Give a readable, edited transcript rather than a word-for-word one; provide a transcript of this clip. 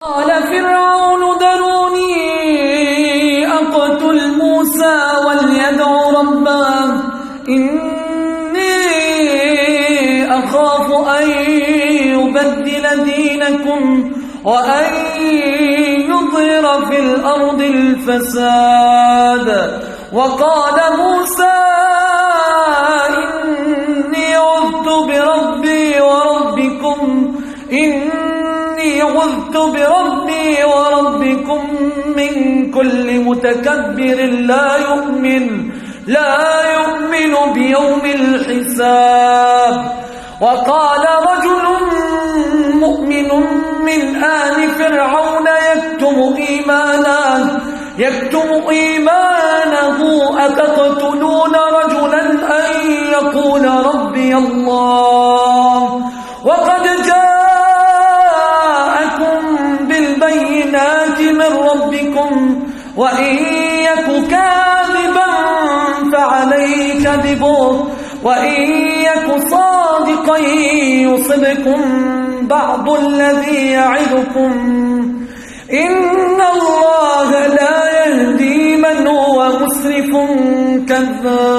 قال فرعون ذروني أقتل موسى وليدع ربه إني أخاف أن يبدل دينكم وأن يظهر في الأرض الفساد. وقال موسى إني عذت بربي وربكم من كل متكبر لا يؤمن بيوم الحساب. وقال رجل مؤمن من آل فرعون يكتم إيمانه أتقتلون رجلا أن يقول ربي الله وقد جاءكم بالبينات من ربكم وإن يك كاذبا فعليه كذبه وإن يك صادقا يصبكم بعض الذي يعدكم إن الله لا يهدي من هو مسرف كذاب.